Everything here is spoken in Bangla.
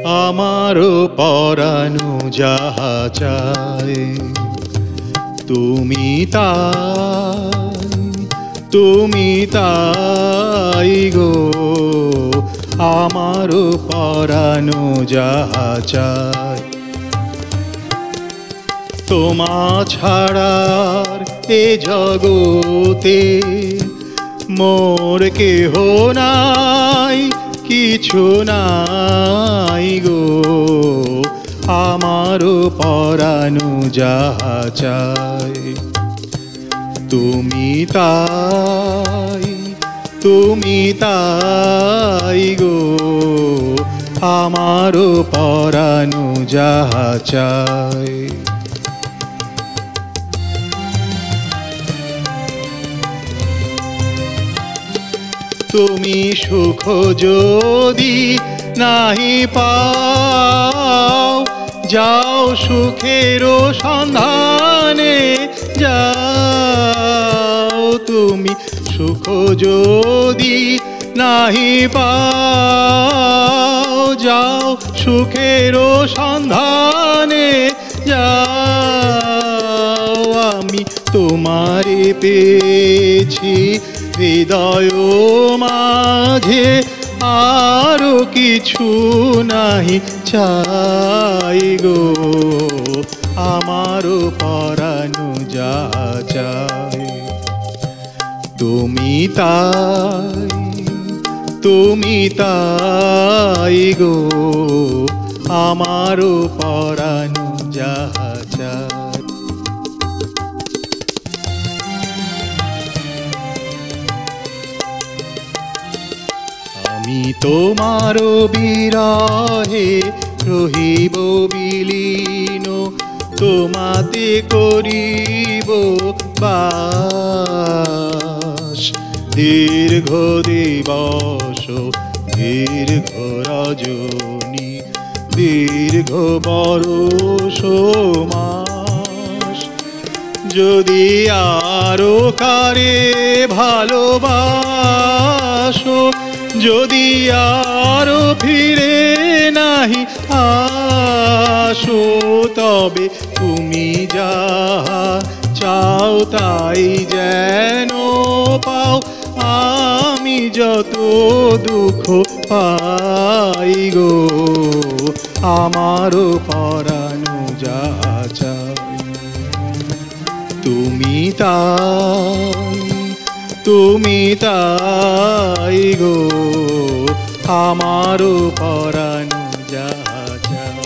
আমারও পরানো যাহা চায় তুমি তাই গো আমারও পরানো যাহা চায় তোমা ছাড়ার এ জগতে মোর কেহ নাই কিছু নাই গো আমারও পরানো যাহা চায় তুমি তাই গো আমারও পরানো যাহা চায় তুমি সুখ যদি নাহি পাও যাও সুখের সন্ধানে যাও তুমি সুখ যদি নাহি পাও যাও সুখের সন্ধানে যাও আমি তোমারে পেয়েছি হৃদয় মাঝে আরো কিছু নাহি চাই গো আমারও পরানো যাহা চাই তুমি তাই গো আমারও পরানো যাহা চাই আমি তোমার বিরহে রহিব বিলীন তোমাতে করিব বাস দীর্ঘ দিবস দীর্ঘ রজনী দীর্ঘ বরষ মাস যদি আরো কারে ভালোবাসো যদি আরো ফিরে নাহি আসো তবে তুমি যাহা চাও তাই যেন পাও আমি যত দুঃখ পাই গো আমারও পরানো যাহা চাই তুমি তাই গো আমারও পরানো যাহা চাই